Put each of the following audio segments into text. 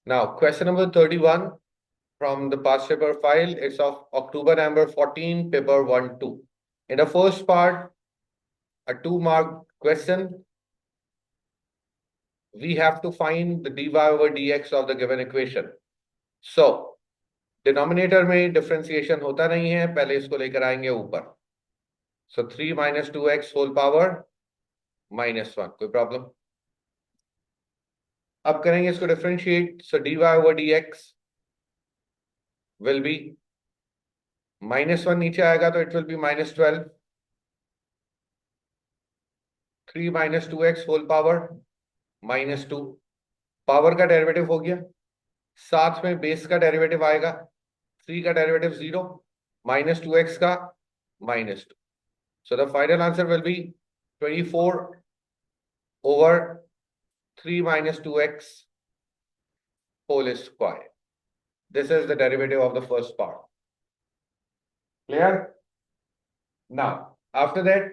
Now, question number 31 from the past paper file. It's of October number 14, paper 1-2. In the first part, a 2-mark question. We have to find the dy over dx of the given equation. So, denominator में differentiation होता नहीं है, पहले इसको लेकर आएंगे ऊपर. So 3 - 2x whole power -1. कोई प्रॉब्लम? अब करेंगे इसको differentiate. So dy over dx will be -1 नीचे आएगा तो it will be -12. 3 - 2x whole power -2. Power का डेरिवेटिव हो गया, साथ में बेस का डेरिवेटिव आएगा. 3 का डेरिवेटिव 0, -2x का -2. So the final answer will be 24 over 3 - 2x whole square. This is the derivative of the first part. Clear? Now, after that,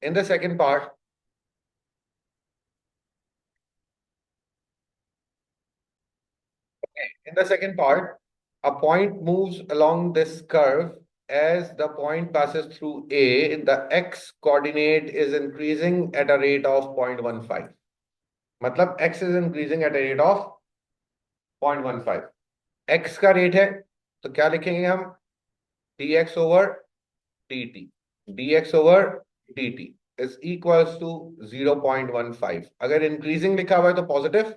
in the second part, a point moves along this curve. As the point passes through A, the x coordinate is increasing at a rate of 0.15. मतलब x is increasing at a rate of 0.15. x का rate है तो क्या लिखेंगे हम? dx over dt. dx over dt is equals to 0.15. अगर increasing लिखा हुआ है तो पॉजिटिव,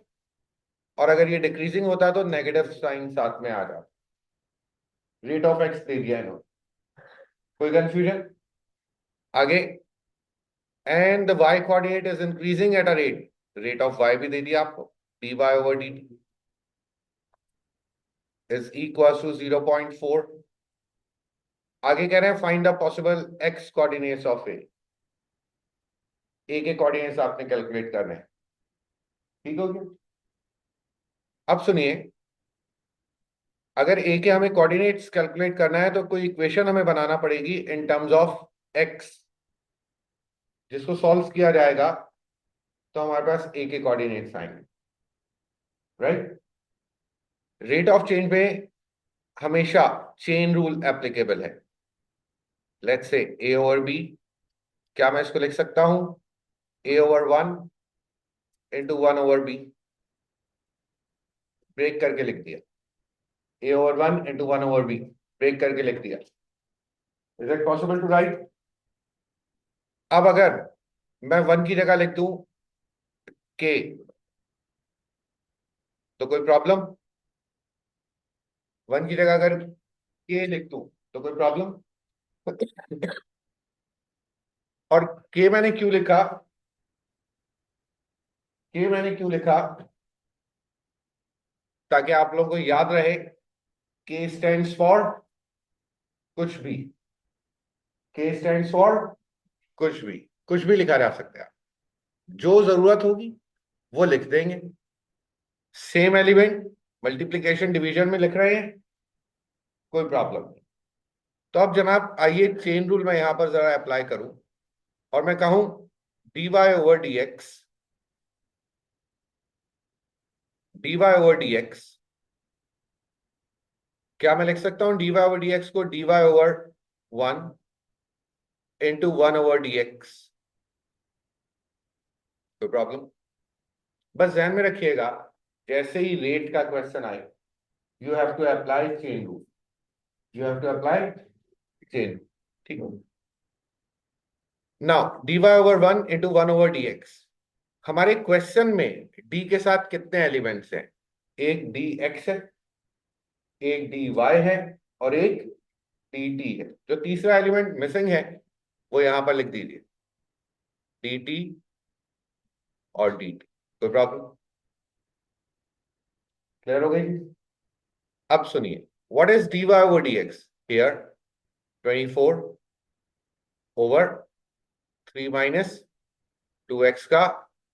और अगर ये डिक्रीजिंग होता है तो नेगेटिव साइन साथ में आ जाता. रेट ऑफ एक्स दे दिया इन्होंने. कोई कंफ्यूजन? आगे. And the y coordinate is increasing at a rate of y भी दे दिया आपको. dy over dt is equals to 0.4. आगे कह रहे हैं find the possible x coordinates of a. के कोऑर्डिनेट्स आपने कैलकुलेट करने हैं. ठीक हो गया? अब सुनिए, अगर a के हमें कोऑर्डिनेट्स कैलकुलेट करना है तो कोई इक्वेशन हमें बनाना पड़ेगी इन टर्म्स ऑफ x, जिसको सॉल्व किया जाएगा तो हमारे पास a के कोऑर्डिनेट्स आएंगे. राइट? रेट ऑफ चेंज पे हमेशा चेन रूल एप्लीकेबल है. Let's say a over b. क्या मैं इसको लिख सकता हूं? a over 1 into 1 over b. Break करके लिख दिया. a over 1 into 1 over b. Break करके लिख दिया. Is it possible to write? अब अगर मैं 1 की जगह लिख दूं k, तो कोई प्रॉब्लम? 1 की जगह अगर k लिख दूं तो कोई प्रॉब्लम? और k मैंने क्यों लिखा? ताकि आप लोगों को याद रहे, k स्टैंड्स फॉर कुछ भी. k स्टैंड्स फॉर कुछ भी लिखा जा सकता है. जो जरूरत होगी वो लिख देंगे. सेम एलिमेंट मल्टीप्लिकेशन डिवीजन में लिख रहे हैं, कोई प्रॉब्लम नहीं. तो अब जनाब आइए चेन रूल मैं यहां पर जरा अप्लाई करूं और मैं कहूं dy ओवर dx. क्या मैं लिख सकता हूं dy ओवर dx को dy over 1 into 1 over dx? कोई प्रॉब्लम? बस ध्यान में रखिएगा, जैसे ही रेट का क्वेश्चन आए you have to apply chain rule. ठीक है? Now dy over 1 into 1 over dx. हमारे क्वेश्चन में d के साथ कितने एलिमेंट्स हैं? एक dx है, एक dy है और एक dt है. जो तीसरा एलिमेंट मिसिंग है वो यहां पर लिख दीजिए, dt और dt. कोई प्रॉब्लम? क्लियर हो गई? अब सुनिए, what is dy over dx? Here 24 over 3 - 2x का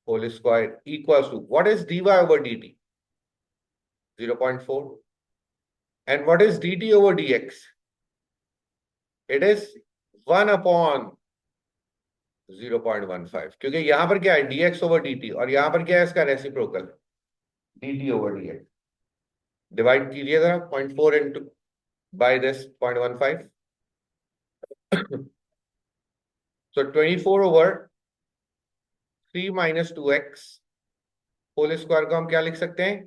whole square equals to what is dy over dt? 0.4. and what is dt over dx? It is 1 upon 0.15. क्योंकि यहां पर क्या है? dx over dt, और यहां पर क्या है? इसका reciprocal dt over dx. Divide कीजिए जरा 0.4 into by this 0.15. So 24 over 3 minus 2x whole square को हम क्या लिख सकते हैं?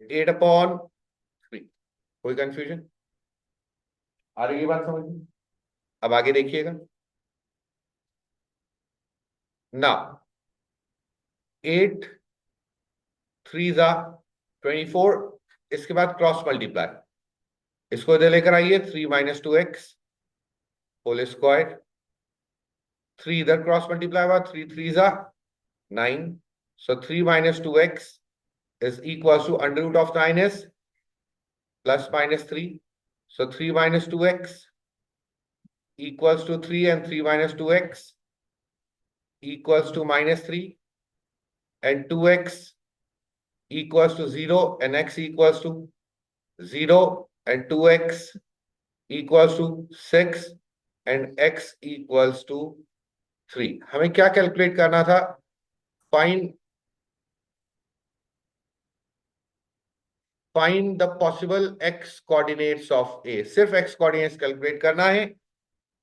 8/3. कोई कंफ्यूजन? आ रही है बात समझ में? अब आगे देखिएगा ना. 8 3 जा 24. इसके बाद क्रॉस मल्टीप्लाई. इसको इधर लेकर आइए. 3 minus 2x होल स्क्वायर. 3 इधर क्रॉस मल्टीप्लाई हुआ. 3 3 जा 9. So 3 minus 2x is equals to under root of 9 is plus minus 3. So 3 minus 2x equals to 3 and 3 minus 2x equals to minus 3 and 2x equals to 0 and x equals to 0 and 2x equals to 6 and x equals to 3. हमें क्या calculate करना था? Find the possible x coordinates of A. सिर्फ x coordinates calculate करना है.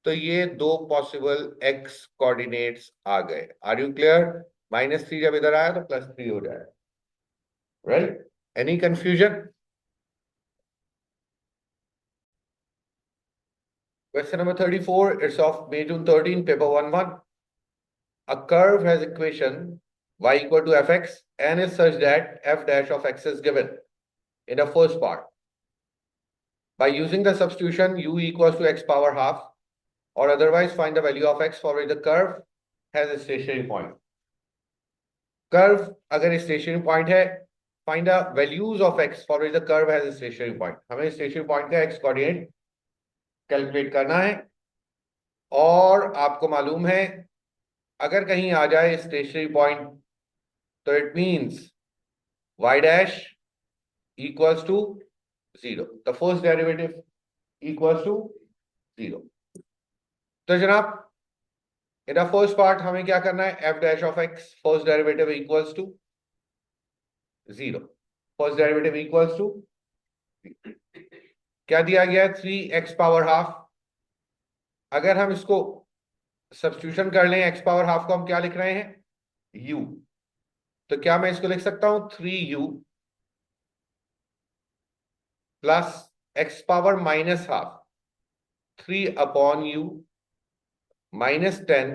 तो ये दो पॉसिबल x कोऑर्डिनेट्स आ गए. Are you clear? -3 जब इधर आया तो +3 हो जाएगा. Right? Any confusion? Question number 34. It's of May June 13, paper 1-1. A curve has equation y equal to fx and is such that f dash of x is given in the first part. By using the substitution u equals to x power half or otherwise find the value of x for which the curve has a stationary point. Curve अगर stationary point है, find the values of x for which the curve has a stationary point. हमें stationary point का x coordinate calculate करना है. और आपको मालूम है अगर कहीं आ जाए स्टेशनरी पॉइंट तो it means y dash equals to 0. The first derivative equals to 0. तो जनाब इन द फर्स्ट पार्ट हमें क्या करना है? f dash of x first derivative equals to 0. First derivative equals to क्या दिया गया है? 3x power half. अगर हम इसको सब्स्टिट्यूशन कर लें x पावर हाफ को हम क्या लिख रहे हैं? u. तो क्या मैं इसको लिख सकता हूं 3u plus x power minus half 3/u minus 10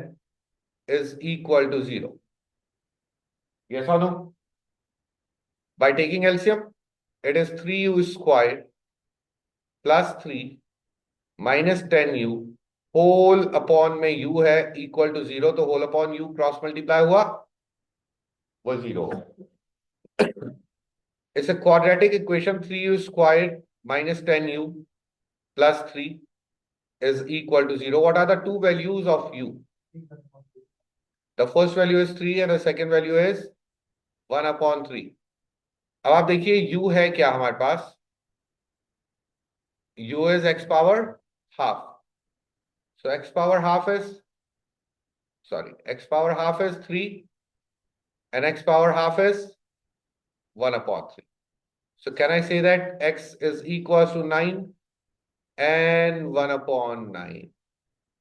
is equal to 0. Yes or no? By taking LCM, it is 3u squared plus 3 minus 10u whole upon में u है equal to 0. तो whole upon u cross multiply हुआ वो 0. It's a quadratic equation. 3u squared minus 10u plus 3 is equal to 0. What are the two values of u? The first value is 3 and the second value is 1/3. अब आप देखिए u है क्या हमारे पास? u is x power half. So x power half is 3 and x power half is 1/3. So can I say that x is equals to 9 and 1/9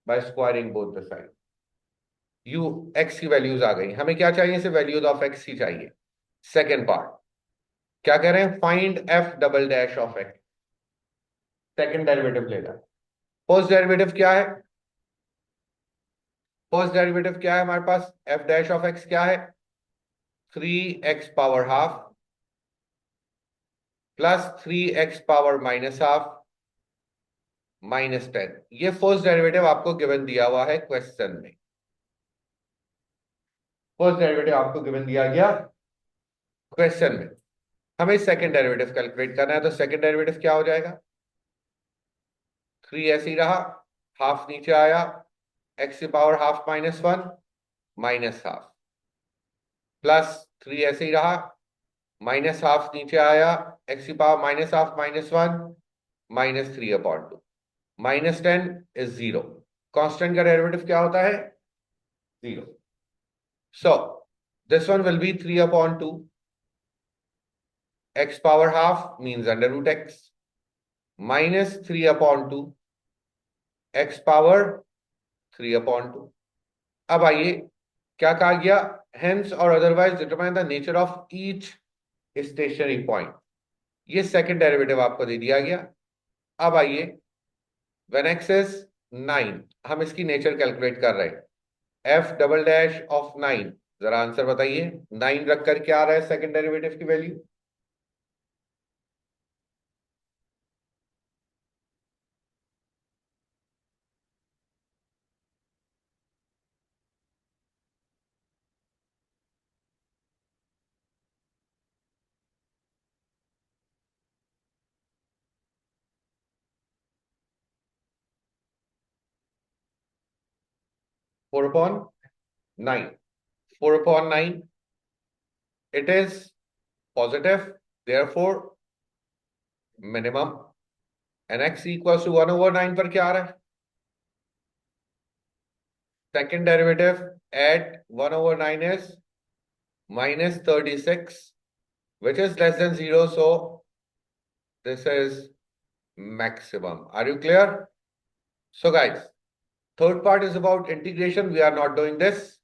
by squaring both the sides? u x की values आ गई. हमें क्या चाहिए? इसे values of x ही चाहिए. Second part क्या कह रहे हैं? Find f double dash of x. Second derivative लेना. फर्स्ट डेरिवेटिव क्या है? हमारे पास f डैश ऑफ x क्या है? 3x power half plus 3x power minus half -10. ये फर्स्ट डेरिवेटिव आपको गिवन दिया हुआ है क्वेश्चन में. फर्स्ट डेरिवेटिव आपको गिवन दिया गया क्वेश्चन में. हमें सेकंड डेरिवेटिव कैलकुलेट करना है. तो सेकंड डेरिवेटिव क्या हो जाएगा? 3 ऐसे ही रहा, हाफ नीचे आया, x की power half -1 minus half plus 3 ऐसे ही रहा, माइनस हाफ नीचे आया, x की power minus half -1 -3/2. -10 is 0. Constant का डेरिवेटिव क्या होता है? 0. So this one will be 3/2 x power half means under root x minus 3/2 x power 3/2। अब आइए क्या कहा गया, हेंस और otherwise determine the nature of each stationary point. ये सेकंड डेरिवेटिव आपको दे दिया गया। अब आइए व्हेन एक्स इज 9 हम इसकी नेचर कैलकुलेट कर रहे हैं, एफ डबल डैश ऑफ 9, जरा आंसर बताइए। 9 रखकर क्या आ रहा है सेकंड डेरिवेटिव की value? 4/9। 4/9 it is positive, therefore minimum, and x equals to 1/9 पर क्या आ रहा है? Second derivative at 1/9 is minus 36, which is less than 0, so this is maximum. Are you clear? So guys, third part is about integration. We are not doing this.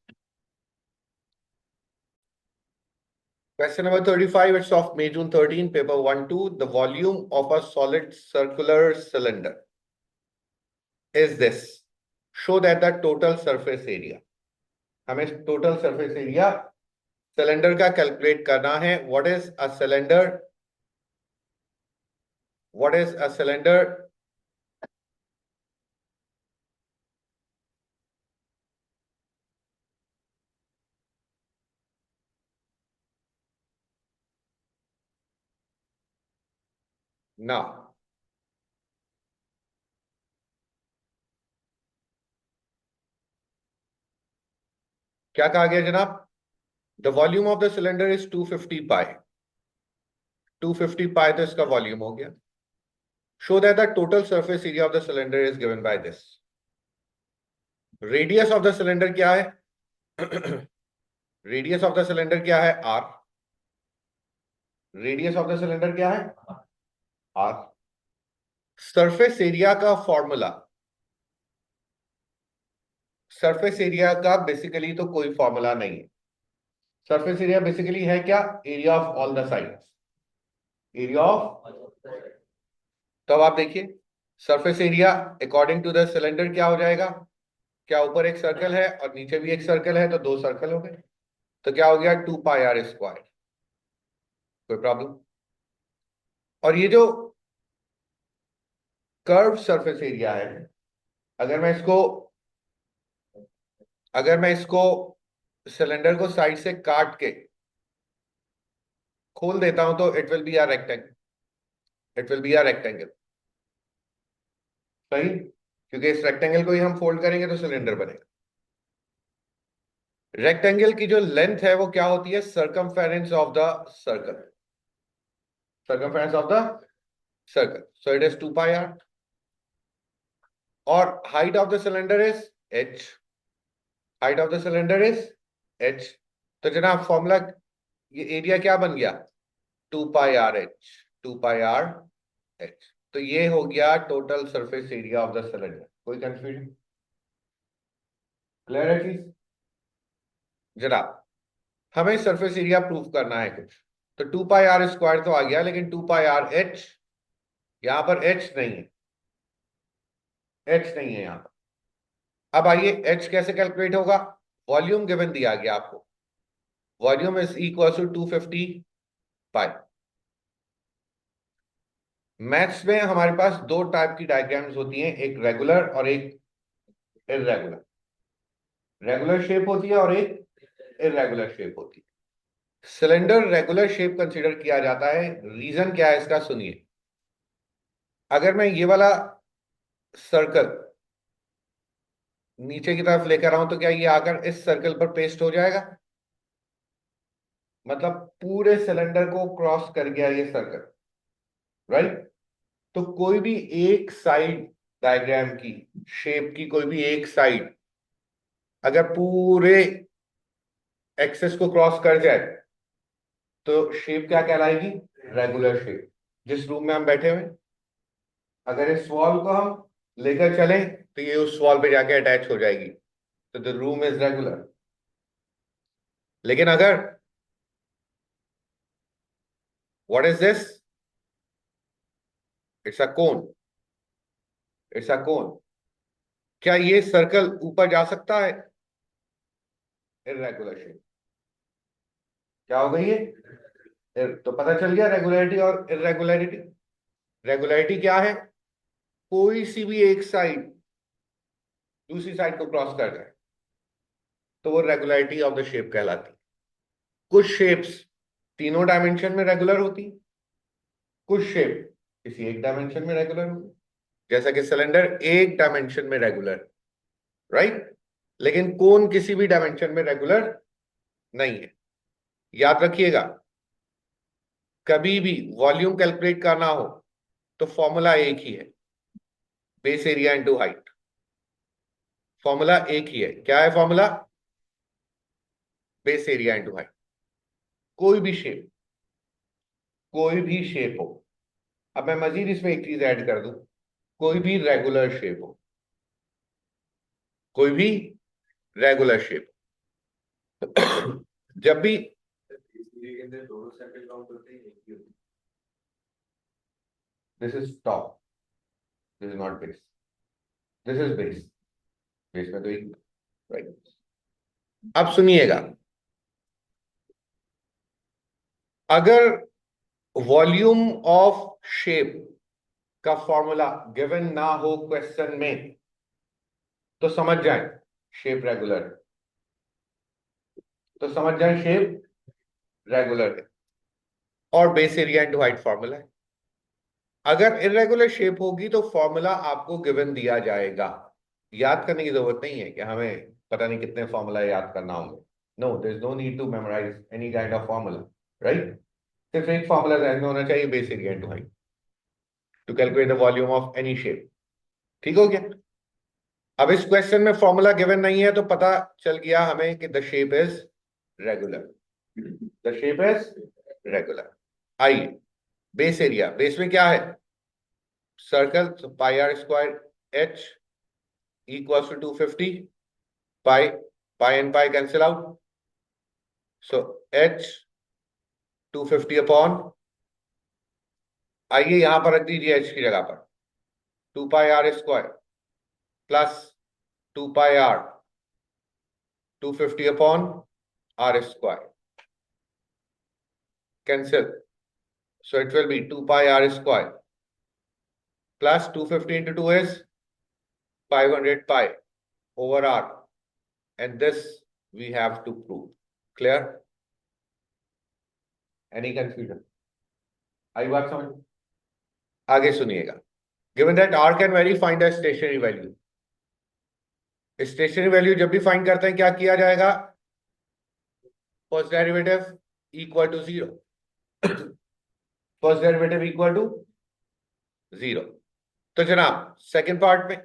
Question number 35, it's of May June 13, paper 1-2. The volume of a solid circular cylinder is this. Show that the total surface area. हमें total surface area cylinder का calculate करना है. What is a cylinder? What is a cylinder? Now, क्या कहा गया जनाब? The volume of the cylinder is 250 pi. 250 pi तो इसका वॉल्यूम हो गया. Show that the total surface area of the cylinder is given by this. Radius of the cylinder क्या है? Radius of the cylinder क्या है? R. Radius of the cylinder क्या है? R. Surface area का फॉर्मूला, सरफेस एरिया का basically तो कोई फॉर्मूला नहीं है. सरफेस एरिया बेसिकली है क्या? Area of all the sides. Area of, तो अब आप देखिए surface area according to the cylinder क्या हो जाएगा? क्या ऊपर एक सर्कल है और नीचे भी एक सर्कल है, तो दो सर्कल हो गए, तो क्या हो गया? 2 πr². कोई प्रॉब्लम? और ये जो कर्व सरफेस एरिया है, अगर मैं इसको अगर मैं इसको सिलेंडर को साइड से काट के खोल देता हूं तो it will be a rectangle. It will be a rectangle. सही, क्योंकि इस रेक्टेंगल को ही हम फोल्ड करेंगे तो सिलेंडर बनेगा. रेक्टेंगल की जो लेंथ है वो क्या होती है? Circumference of the circle. Circumference of the circle. So it is 2 πr. और height of the cylinder is h. Height of the cylinder is h. तो जनाब फॉर्मूला, ये एरिया क्या बन गया? 2 πr h. 2 πr h. तो ये हो गया total surface area of the cylinder. कोई कंफ्यूजन? क्लियर है चीज? जनाब हमें सरफेस एरिया प्रूफ करना है कुछ, तो 2 πr² तो आ गया, लेकिन 2 πr h, यहां पर h नहीं है. h नहीं है यहां पर. अब आइए h कैसे कैलकुलेट होगा? वॉल्यूम गिवन दिया गया आपको. Volume is equal to 250 pi. Maths में हमारे पास दो टाइप की डायग्राम्स होती हैं, एक रेगुलर और एक इरेगुलर. रेगुलर शेप होती है और एक इरेगुलर शेप होती है. सिलेंडर रेगुलर शेप कंसीडर किया जाता है. रीजन क्या है इसका सुनिए. अगर मैं ये वाला सर्कल नीचे की तरफ लेकर आऊं तो क्या ये आकर इस सर्कल पर पेस्ट हो जाएगा? मतलब पूरे सिलेंडर को क्रॉस कर गया ये सर्कल, राइट? तो कोई भी एक साइड डायग्राम की शेप की कोई भी एक साइड अगर पूरे एक्सेस को क्रॉस कर जाए तो शेप क्या कहलाएगी? Regular shape. जिस रूम में हम बैठे हुए, अगर इस वॉल को हम लेकर चलें तो ये उस वॉल पे जाके अटैच हो जाएगी, तो द रूम इज रेगुलर। लेकिन अगर, what is this? It's a cone. It's a cone. क्या ये सर्कल ऊपर जा सकता है? Irregular shape. क्या हो गई है? तो पता चल गया रेगुलरिटी और इरेगुलरिटी। रेगुलरिटी क्या है? कोई सी भी एक साइड दूसरी साइड को क्रॉस कर जाए तो वो रेगुलरिटी ऑफ द शेप कहलाती है। कुछ शेप्स तीनों डायमेंशन में रेगुलर होती, कुछ शेप किसी एक डायमेंशन में रेगुलर होती, जैसा कि सिलेंडर एक डायमेंशन में रेगुलर, राइट? लेकिन कोन किसी भी डायमेंशन में रेगुलर नहीं है। याद रखिएगा, कभी भी वॉल्यूम कैलकुलेट करना हो तो फॉर्मूला एक ही है, base area into height. Formula एक ही है। क्या है formula? Base area into height. कोई भी शेप, कोई भी शेप हो। अब मैं मजीद इसमें एक चीज ऐड कर दूं, कोई भी रेगुलर शेप हो, कोई भी रेगुलर शेप जब भी, दोनों सर्कल काउंट होते हैं, एक ही होते हैं। This is top, this is not base, this is base. Base में तो एक, राइट? अब सुनिएगा, अगर वॉल्यूम ऑफ शेप का फॉर्मूला गिवन ना हो क्वेश्चन में तो समझ जाए शेप रेगुलर, तो समझ जाए शेप रेगुलर है और base area into height formula है। अगर इरेगुलर शेप होगी तो फॉर्मूला आपको गिवन दिया जाएगा, याद करने की जरूरत नहीं है कि हमें पता नहीं कितने फॉर्मूला याद करना होंगे। No, there is no need to memorize any kind of formula, right? सिर्फ एक फॉर्मूला ध्यान में होना चाहिए, base area into height, to calculate the volume of any shape. ठीक हो गया? अब इस क्वेश्चन में फॉर्मूला गिवन नहीं है तो पता चल गया हमें कि the shape is regular, the shape is regular. आइए, बेस एरिया, बेस में क्या है? Circle, so pi r square h equals to 250 pi, pi and pi cancel out, so h 250 upon, आइए यहां पर रख दीजिए h की जगह पर 2 pi r square plus 2 pi r 250 upon r square cancel, so it will be 2 pi r square plus 250 into 2 is 500 pi over r, and this we have to prove. Clear? Any confusion? आई बात समझ? आगे सुनिएगा, given that r can vary, find the stationary value. Stationary value जब भी find करते हैं क्या किया जाएगा? First derivative equal to zero, first derivative equal to zero. तो जनाब सेकंड पार्ट में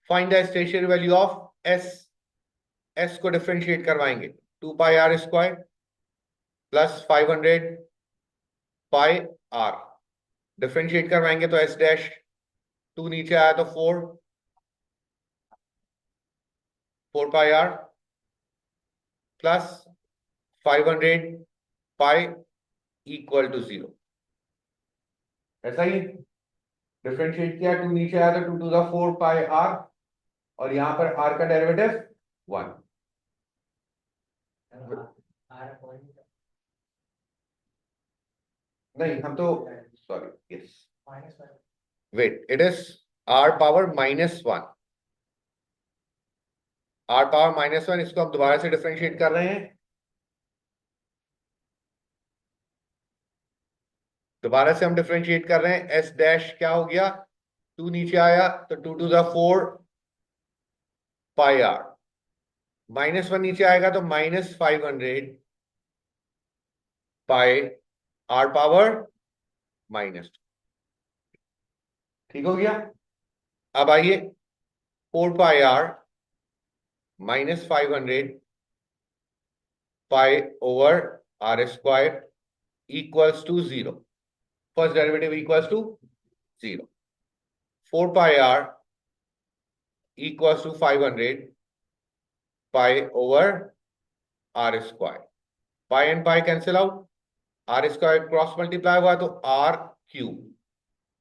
find the stationary value of s, s को डिफरेंशिएट करवाएंगे, 2 pi r square plus 500 pi r, differentiate करवाएंगे तो s डैश, 2 नीचे आया तो 4 pi r plus 500 pi equal to zero. ऐसा ही डिफरेंशिएट किया, 2 नीचे आया तो 2 टू द 4 पाई r, और यहां पर r का डेरिवेटिव 1। नहीं, हम तो, sorry, yes, wait, it is r power -1, r power -1, इसको हम दोबारा से डिफरेंशिएट कर रहे हैं, दोबारा से हम डिफरेंशिएट कर रहे हैं। s डैश क्या हो गया? 2 नीचे आया तो 2 टू द 4 पाई r, -1 नीचे आएगा तो -500 पाई r पावर -2। ठीक हो गया? अब आइए, 4 pi r -500 pi over r square equals to 0. First derivative equals to 0. 4 pi r equals to 500 pi over r square. Pi and pi cancel out. R square cross multiply हुआ तो r cube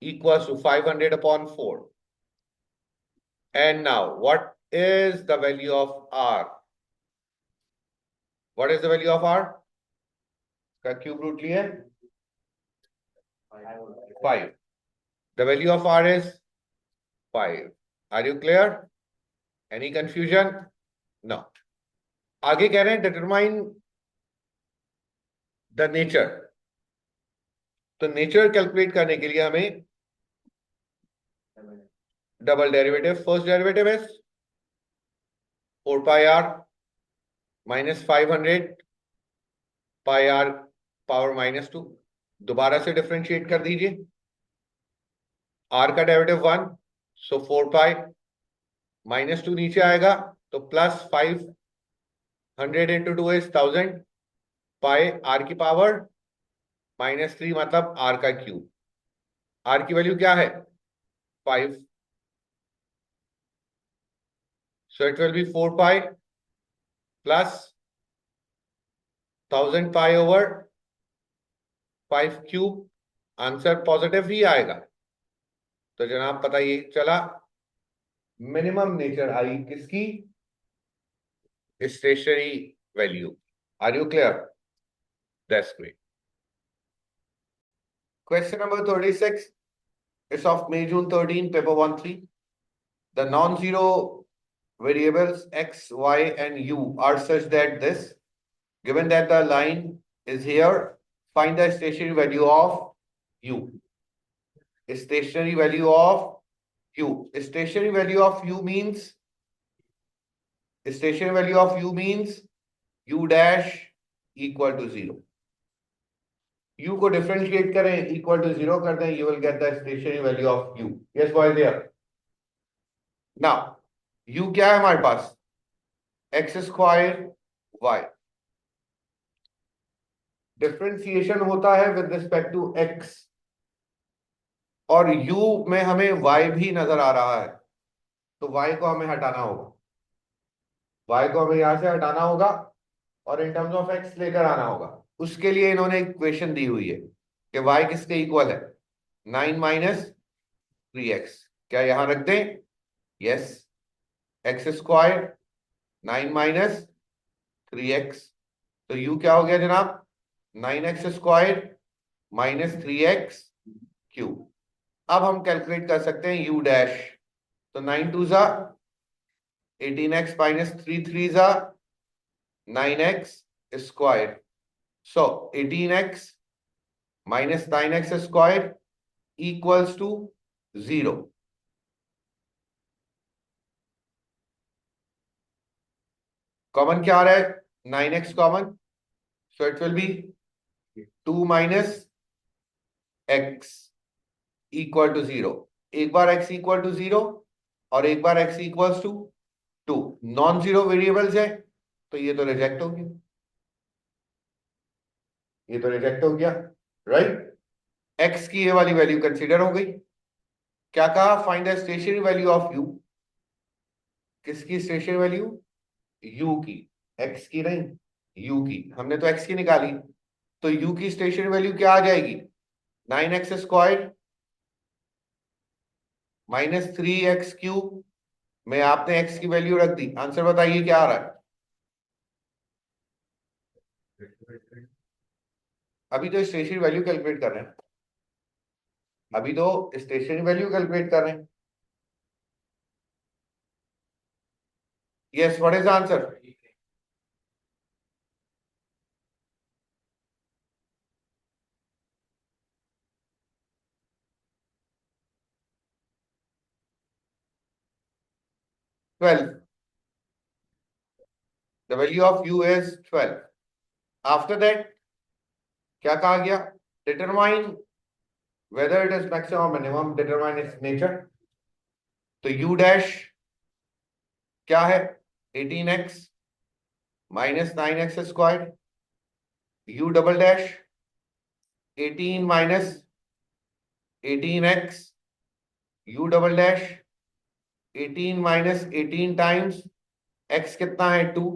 equals to 500 upon 4. And now, what is the value of r? What is the value of r? का cube root लिया 5. The value of r is 5. Are you clear? Any confusion? No. आगे कह रहे हैं determine the nature. तो nature calculate करने के लिए हमें double derivative. First derivative is 4 pi r minus 500 pi r power -2. दोबारा से डिफरेंशिएट कर दीजिए. r का डेरिवेटिव 1, सो 4 pi -2 नीचे आएगा तो plus 500 into 2 is 1000 pi r की पावर -3 मतलब r का क्यूब. r की वैल्यू क्या है? 5. So it will be 4 pi plus 1000 pi over 5 cube. Answer positive ही आएगा. तो जनाब पता ये चला मिनिमम नेचर आई किसकी? Stationary value. Are you clear? That's great. Question number 36 is of May June 13, paper 1-3. The non-zero variables x, y, and u are such that this, given that the line is here, find the stationary value of u. Stationary value of u. Stationary value of u means u dash equal to 0. u को differentiate करें, equal to 0 कर दें, you will get the stationary value of u. Yes boys there. Now u क्या है हमारे पास? x square y. Differentiation होता है with respect to x और u में हमें y भी नजर आ रहा है, तो y को हमें हटाना होगा. y को हमें यहां से हटाना होगा और इन टर्म्स ऑफ x लेकर आना होगा. उसके लिए इन्होंने इक्वेशन दी हुई है कि y किसके इक्वल है? 9 माइनस 3x. क्या यहां रख दें? Yes. x square 9 minus 3x, तो u क्या हो गया जनाब? 9x square minus 3x cube. अब हम कैलकुलेट कर सकते हैं u डैश. तो 9 2 जा 18x माइनस 3 3 जा 9x square. So 18x minus 9x square equals to 0. Common क्या आ रहा है? 9x common, so it will be 2 minus x equal to 0. एक बार x इक्वल टू 0 और एक बार x equals to 2. Non zero variables है तो ये तो रिजेक्ट हो गया. ये तो रिजेक्ट हो गया, राइट? x की ये वाली वैल्यू कंसीडर हो गई. क्या कहा? Find the stationary value of u. किसकी स्टेशनरी वैल्यू? u की. x की नहीं, u की. हमने तो x की निकाली, तो u की स्टेशनरी वैल्यू क्या आ जाएगी? 9x square minus 3x cube में आपने x की वैल्यू रख दी. आंसर बताइए क्या आ रहा है? अभी तो स्टेशनरी वैल्यू कैलकुलेट कर रहे हैं. अभी तो स्टेशनरी वैल्यू कैलकुलेट कर रहे हैं. Yes, what is the answer? Twelve. The value of u is 12. After that क्या कहा गया? Determine whether it is maximum minimum, determine its nature. तो u डैश क्या है? 18x minus 9x square u double dash 18 minus 18x u double dash 18 minus 18 times x कितना है 2।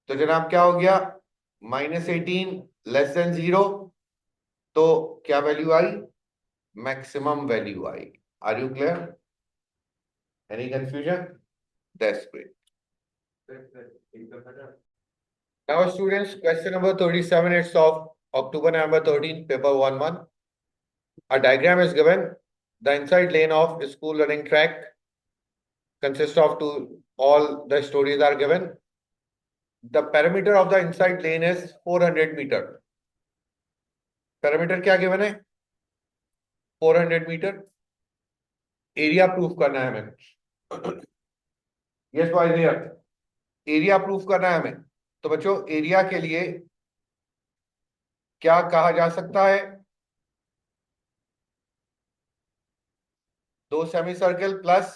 तो जनाब क्या हो गया -18 लेस देन 0। तो क्या वैल्यू आई मैक्सिमम वैल्यू आई। Are you clear any confusion that's great. Now students, question number 37, it's of October November 13 paper 1-1. A diagram is given. The inside lane of school running track consists of two, all the stories are given. The perimeter of the inside lane is 400 meter. Perimeter क्या given है 400 meter. Area proof करना है हमें। Yes boys here. Area proof करना है हमें। तो बच्चों एरिया के लिए क्या कहा जा सकता है, दो सेमी सर्कल प्लस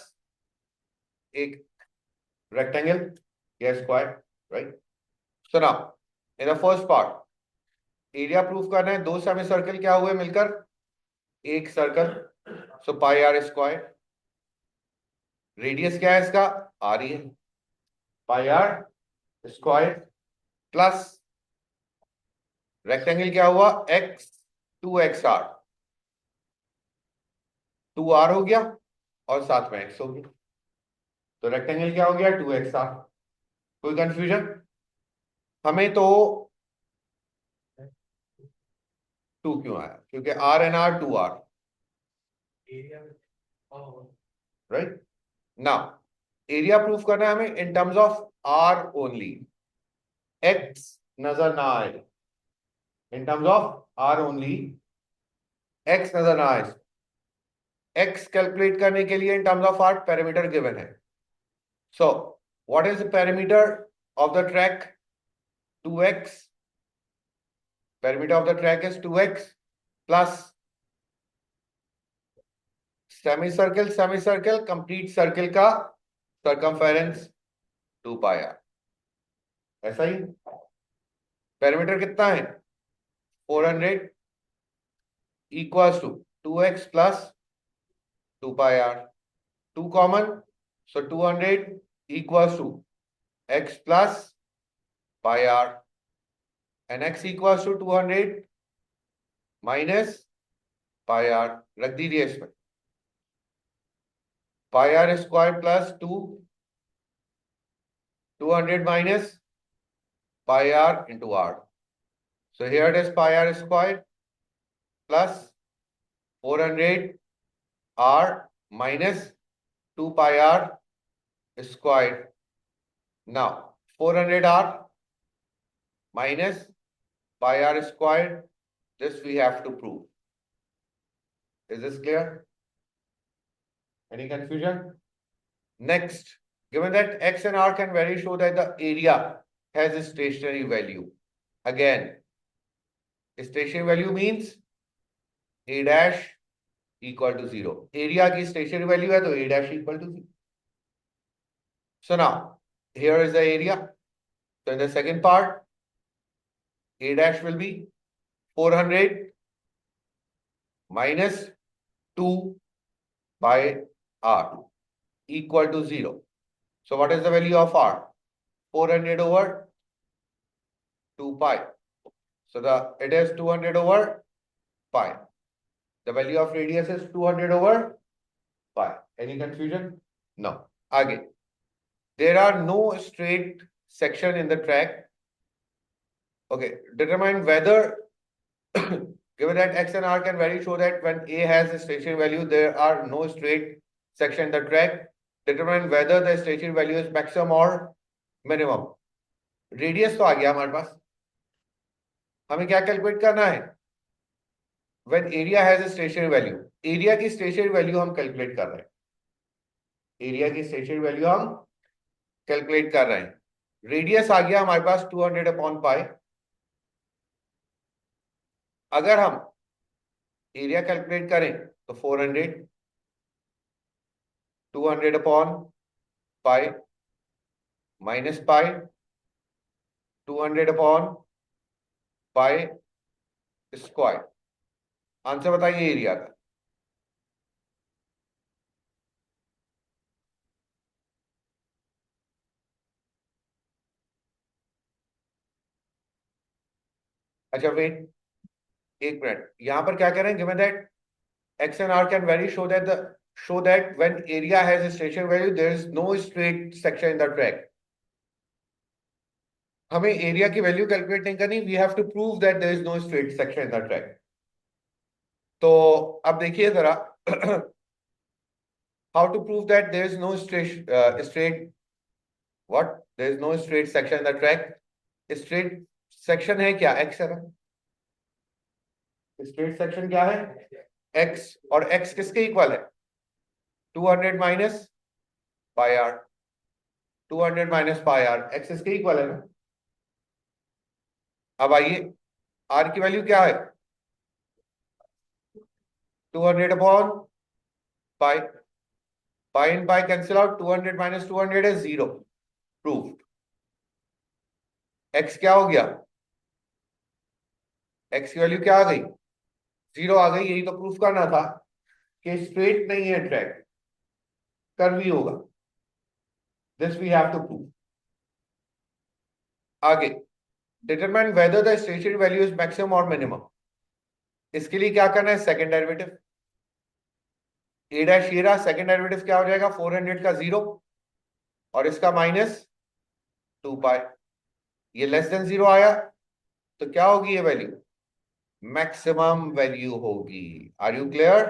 एक rectangle या square, right. So now in the first part area proof करना है, दो सेमी सर्कल क्या हुए मिलकर एक circle, so pi r square. Radius क्या है इसका आर ही है, pi r square plus rectangle क्या हुआ एक्स 2xr, 2r हो गया और साथ में x हो गया, तो रेक्टेंगल क्या हो गया 2xr। कोई कंफ्यूजन, हमें तो 2 क्यों आया क्योंकि r and r 2r, right. Now area proof करना है हमें in terms of r only, x नजर ना आए, in terms of r only x नजर ना आए। x कैलकुलेट करने के लिए in terms of r parameter given है। So what is the parameter of the track 2x, parameter of the track is 2x plus semi circle complete circle का circumference 2 pi r, ऐसा ही। Perimeter कितना है 400 equals to 2x plus 2 pi r, 2 common, so 200 equals to x plus pi r and x equals to 200 minus pi r, रख दीजिए इसमें pi r square plus 2 200 minus pi r into r, so here it is pi r square plus 400 r minus 2 pi r square. Now 400 r minus pi r square, this we have to prove. Is this clear? Any confusion? Next, given that x and r can vary, show that the area has a stationary value. Again, stationary value means a dash equal to 0. Area की stationary value है तो a dash equal to 0. So now, here is the area. So in the second part, a dash will be 400 minus 2 by r equal to 0. So what is the value of r? 400 over 2 pi. So it is 200 over pi. The value of radius is 200 over pi. Any confusion? No. Again, there are no straight section in the track. Okay, determine whether given that x and r can vary, show that when a has a stationary value, there are no straight section in the track. Determine whether the stationary value is maximum or minimum. Radius तो आ गया हमारे पास, हमें क्या calculate करना है when area has a stationary value. Area की stationery value हम calculate कर रहे हैं, एरिया की स्टेशनरी वैल्यू हम कैलकुलेट कर रहे हैं। रेडियस आ गया हमारे पास 200 अपॉन पाई। अगर हम एरिया कैलकुलेट करें तो 400 200 upon pi minus pi 200 upon pi square. Answer बताइए एरिया का। अच्छा वेट, एक मिनट, यहां पर क्या कह रहे हैं, given that x and r can vary, show that when area has a station value there is no straight section in the track। हमें एरिया की वैल्यू कैलकुलेट नहीं करनी, we have to prove that there is no straight section in the track. तो अब देखिए जरा how to prove that there is no straight what, there is no straight section in the track. Straight section है क्या, x है ना। Straight section क्या है, एक्स, और एक्स किसके इक्वल है, 200 minus pi r. 200 minus pi r, x इसके इक्वल है ना। अब आइए, आर की वैल्यू क्या है, 200 अपॉन पाई। पाई इन पाई कैंसिल आउट, 200 माइनस 200 है जीरो, प्रूफ। एक्स क्या हो गया, एक्स की वैल्यू क्या आ गई, जीरो आ गई। यही तो प्रूफ करना था कि स्ट्रेट नहीं है ट्रैक, कर्व ही होगा। This we have to prove. आगे, determine whether the stationary value is maximum or minimum. इसके लिए क्या करना है, सेकंड डेरिवेटिव। ए डैश ये रहा, सेकंड डेरिवेटिव क्या हो जाएगा, 400 का जीरो और इसका माइनस 2 पाई। ये लेस देन जीरो आया तो क्या होगी ये वैल्यू, मैक्सिमम वैल्यू होगी। Are you clear.